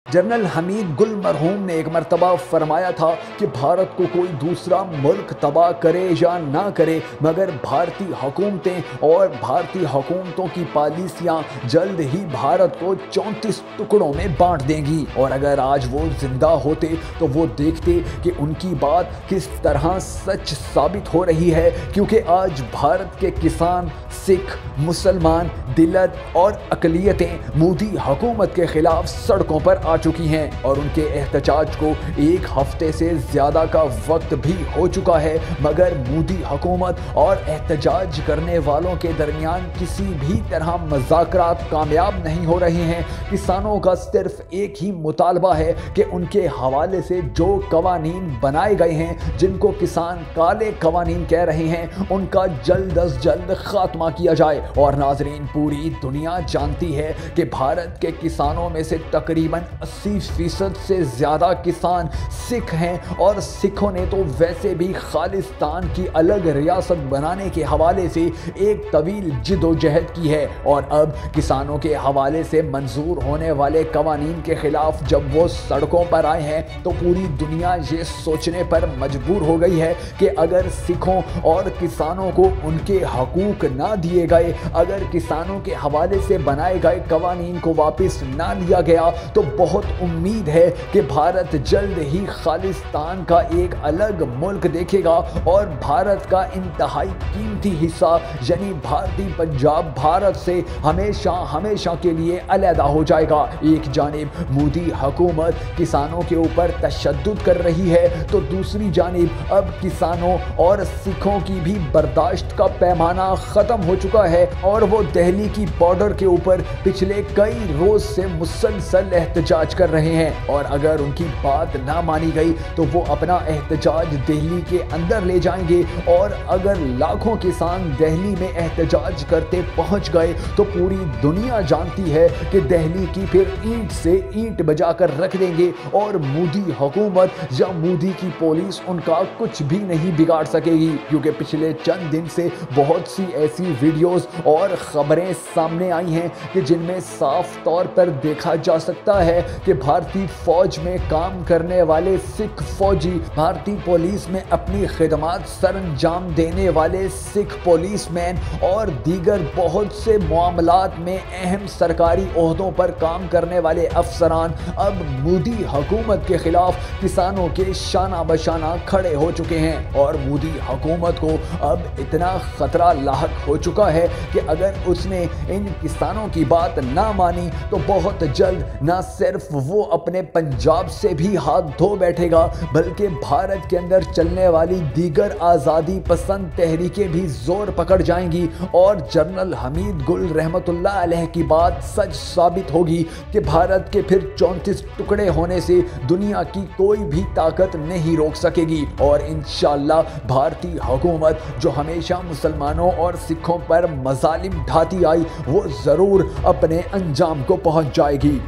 General حمید گل مرحوم نے ایک مرتبہ فرمایا تھا کہ بھارت کو کوئی دوسرا ملک تباہ کرے یا نہ کرے مگر بھارتی حکومتیں اور بھارتی حکومتوں کی پالیسیاں جلد ہی بھارت کو 34 ٹکڑوں میں بانٹ دیں گی۔ اور اگر آج وہ زندہ ہوتے تو وہ دیکھتے کہ ان کی بات کس طرح سچ ثابت ہو رہی ہے، کیونکہ آج بھارت کے کسان، سکھ، مسلمان، دلت اور اقلیتیں مودی حکومت کے خلاف سڑکوں پر آ چکی ہیں، اور ان کے احتجاج کو ایک ہفتے سے زیادہ کا وقت بھی ہو چکا ہے، مگر مودی حکومت اور احتجاج کرنے والوں کے درمیان کسی بھی طرح مذاکرات کامیاب نہیں ہو رہے ہیں۔ کسانوں کا صرف ایک ہی مطالبہ ہے کہ ان کے حوالے سے جو قوانین بنائے گئے ہیں، جن کو کسان کالے قوانین کہہ رہے ہیں، ان کا جلد از جلد خاتمہ کیا جائے۔ اور ناظرین، پوری دنیا جانتی ہے کہ بھارت کے کسانوں میں سے تقریباً 80% سے زیادہ کسان سکھ ہیں، اور سکھوں نے تو ویسے بھی خالصتان کی الگ ریاست بنانے کے حوالے سے ایک طویل جد و جہد کی ہے، اور اب کسانوں کے حوالے سے منظور ہونے والے قوانین کے خلاف جب وہ سڑکوں پر آئے ہیں تو پوری دنیا یہ سوچنے پر مجبور ہو گئی ہے کہ اگر سکھوں اور کسانوں کو ان کے حقوق نہ دیے گئے، اگر کسانوں کے حوالے سے بنائے گئے قوانین کو واپس نہ لیا گیا، تو بہت امید ہے کہ بھارت جلد ہی خالصتان کا ایک الگ ملک دیکھے گا، اور بھارت کا انتہائی قیمتی حصہ یعنی بھارتی پنجاب بھارت سے ہمیشہ کے لیے علیحدہ ہو جائے گا۔ ایک جانب مودی حکومت کسانوں کے اوپر تشدد کر رہی ہے، تو دوسری جانب اب کسانوں اور سکھوں کی بھی برداشت کا پیمانہ ختم ہو چکا ہے، اور وہ دہلی کی بارڈر کے اوپر پچھلے کئی روز سے مسلسل احتجاج کر رہے ہیں، اور اگر ان کی بات نہ مانی گئی تو وہ اپنا احتجاج دہلی کے اندر لے جائیں گے، اور اگر لاکھوں کسان دہلی میں احتجاج کرتے پہنچ گئے تو پوری دنیا جانتی ہے کہ دہلی کی پھر اینٹ سے اینٹ بجا کر رکھ دیں گے، اور مودی حکومت یا مودی کی پولیس ان کا کچھ بھی نہیں بگاڑ سکے گی، کیونکہ پچھلے چند دن سے بہت سی ایسی ویڈیوز اور خبریں سامنے آئی ہیں کہ جن میں صاف طور پر دیکھا جا سکتا ہے کہ بھارتی فوج میں کام کرنے والے سکھ فوجی، بھارتی پولیس میں اپنی خدمات سر انجام دینے والے سکھ پولیس مین اور دیگر بہت سے معاملات میں اہم سرکاری عہدوں پر کام کرنے والے افسران اب مودی حکومت کے خلاف کسانوں کے شانہ بشانہ کھڑے ہو چکے ہیں، اور مودی حکومت کو اب اتنا خطرہ لاحق ہو چکا ہے کہ اگر اس نے ان کسانوں کی بات نہ مانی تو بہت جلد نہ صرف وہ اپنے پنجاب سے بھی ہاتھ دھو بیٹھے گا، بلکہ بھارت کے اندر چلنے والی دیگر آزادی پسند تحریکیں بھی زور پکڑ جائیں گی، اور جنرل حمید گل رحمت اللہ علیہ کی بات سچ ثابت ہوگی کہ بھارت کے پھر 34 ٹکڑے ہونے سے دنیا کی کوئی بھی طاقت نہیں روک سکے گی، اور انشاءاللہ بھارتی حکومت جو ہمیشہ مسلمانوں اور سکھوں پر مظالم ڈھاتی آئی، وہ ضرور اپنے انجام کو پہنچ جائے گی۔